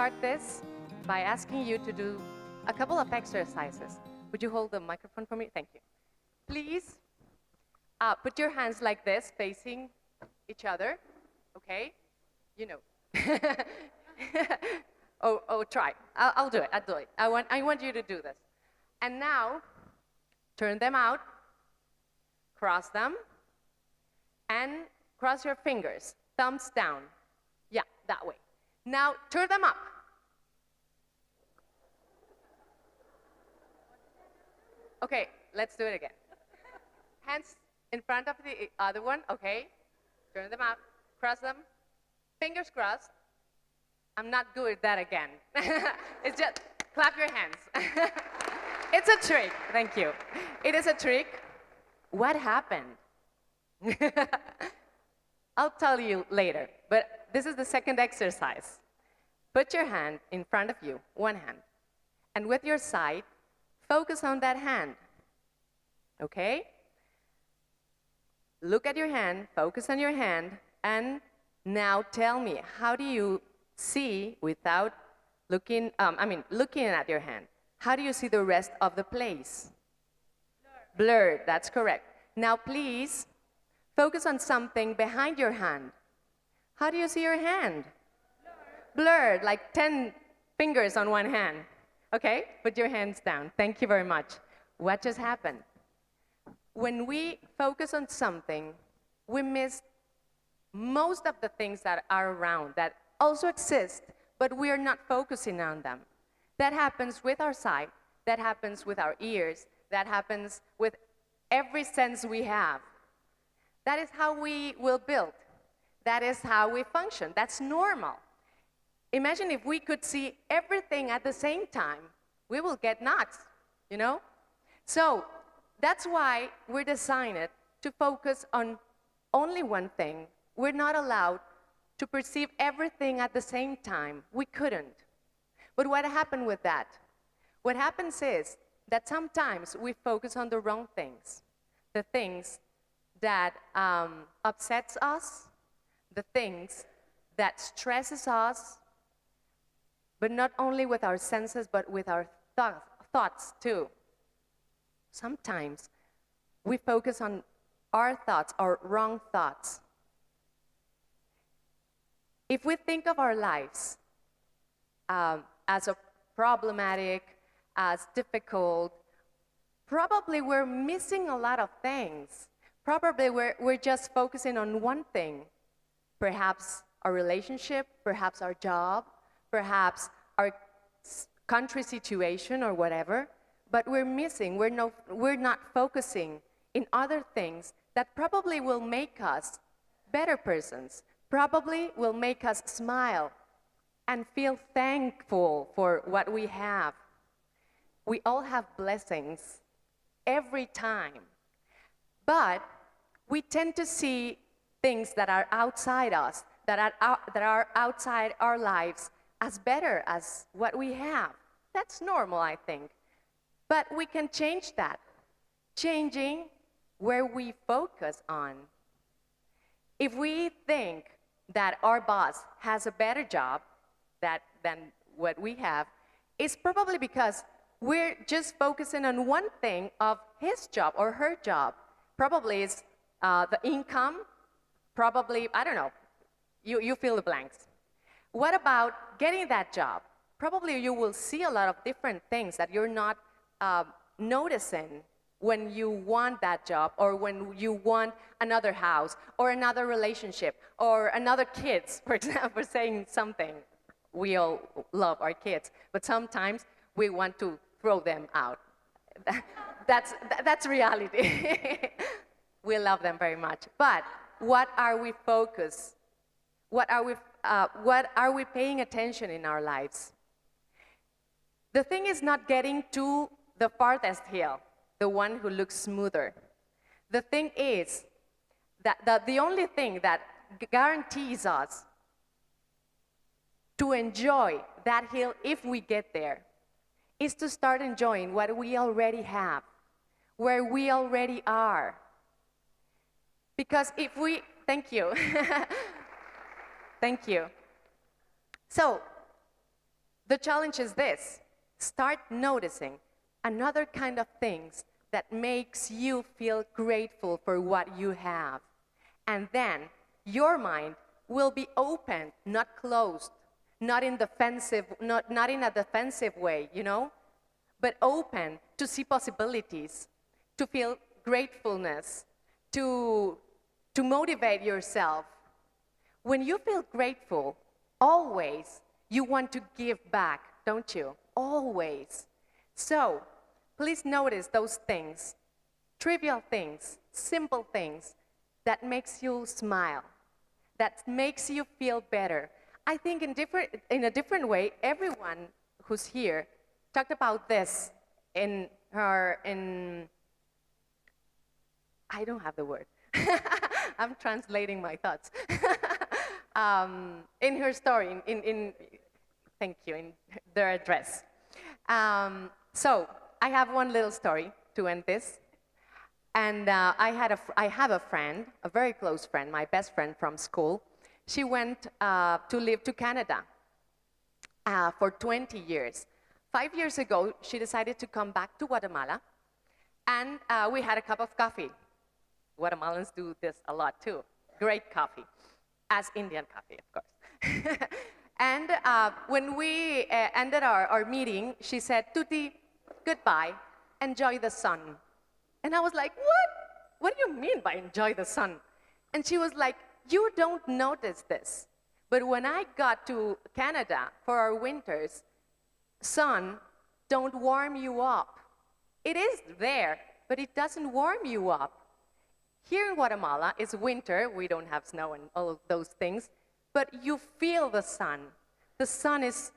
start this by asking you to do a couple of exercises. Would you hold the microphone for me? Thank you. Please put your hands like this, facing each other, okay? You know. oh, try. I'll do it. I want you to do this. And now, turn them out, cross them, and cross your fingers, thumbs down. Yeah, that way. Now, turn them up. Okay, let's do it again. Hands in front of the other one, okay? Turn them out, cross them, fingers crossed. I'm not good at that again. It's just clap your hands. It's a trick, thank you. It is a trick. What happened? I'll tell you later, but this is the second exercise. Put your hand in front of you, one hand, and with your side, focus on that hand, okay? Look at your hand, focus on your hand, and now tell me, how do you see without looking, looking at your hand? How do you see the rest of the place? Blurred, that's correct. Now please, focus on something behind your hand. How do you see your hand? Blurred, like 10 fingers on one hand. Okay, put your hands down. Thank you very much. What just happened? When we focus on something, we miss most of the things that are around that also exist, but we are not focusing on them. That happens with our sight, that happens with our ears, that happens with every sense we have. That is how we will build. That is how we function. That's normal. Imagine if we could see everything at the same time, we will get nuts, you know? So that's why we're designed to focus on only one thing. We're not allowed to perceive everything at the same time. We couldn't. But what happened with that? What happens is that sometimes we focus on the wrong things, the things that upsets us, the things that stresses us, but not only with our senses, but with our thoughts too. Sometimes we focus on our thoughts, our wrong thoughts. If we think of our lives as a problematic, as difficult, probably we're missing a lot of things. Probably we're just focusing on one thing, perhaps our relationship, perhaps our job, perhaps our country situation or whatever, but we're missing, we're not focusing in other things that probably will make us better persons, probably will make us smile and feel thankful for what we have. We all have blessings every time, but we tend to see things that are outside us, that are outside our lives, as better as what we have. That's normal, I think. But we can change that, changing where we focus on. If we think that our boss has a better job than what we have, it's probably because we're just focusing on one thing of his job or her job. Probably it's the income, probably, I don't know, you fill the blanks. What about getting that job? Probably you will see a lot of different things that you're not noticing when you want that job, or when you want another house, or another relationship, or another kids, for example, saying something. We all love our kids, but sometimes we want to throw them out. That's reality. We love them very much. But what are we focused? What are we paying attention in our lives? The thing is not getting to the farthest hill, the one who looks smoother. The thing is that the only thing that guarantees us to enjoy that hill if we get there is to start enjoying what we already have, where we already are. Because if we, thank you. Thank you. So, The challenge is this: start noticing another kind of things that makes you feel grateful for what you have. And then your mind will be open, not closed, not in a defensive way, you know, but open to see possibilities, to feel gratefulness, to motivate yourself. When you feel grateful, always you want to give back, don't you? Always. So, please notice those things, trivial things, simple things that makes you smile, that makes you feel better. I think in a different way, everyone who's here talked about this in I don't have the word. I'm translating my thoughts. In her story, thank you, in their address. So I have one little story to end this. And I have a friend, a very close friend, my best friend from school. She went to live to Canada for 20 years. 5 years ago, she decided to come back to Guatemala, and we had a cup of coffee. Guatemalans do this a lot too. Great coffee, as Indian coffee, of course. And when we ended our meeting, she said, "Tuti, goodbye, enjoy the sun." And I was like, what? What do you mean by enjoy the sun? And she was like, you don't notice this. But when I got to Canada for our winters, sun don't warm you up. It is there, but it doesn't warm you up. Here in Guatemala, it's winter. We don't have snow and all of those things, but you feel the sun. The sun is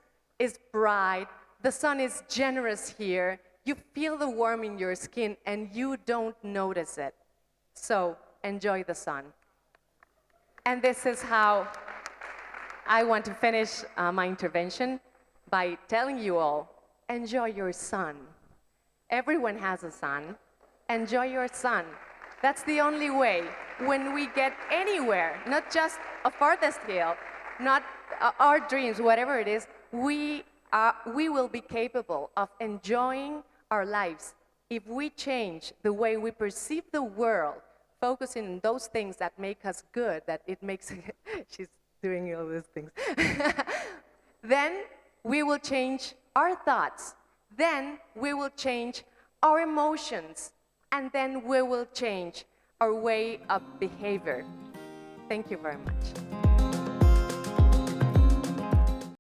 bright. The sun is generous here. You feel the warmth in your skin, and you don't notice it. So enjoy the sun. And this is how I want to finish my intervention, by telling you all, enjoy your sun. Everyone has a sun. Enjoy your sun. That's the only way. When we get anywhere, not just a farthest hill, not our dreams, whatever it is, we will be capable of enjoying our lives if we change the way we perceive the world, focusing on those things that make us good, that it makes, she's doing all these things. Then we will change our thoughts. Then we will change our emotions. And then we will change our way of behavior. Thank you very much.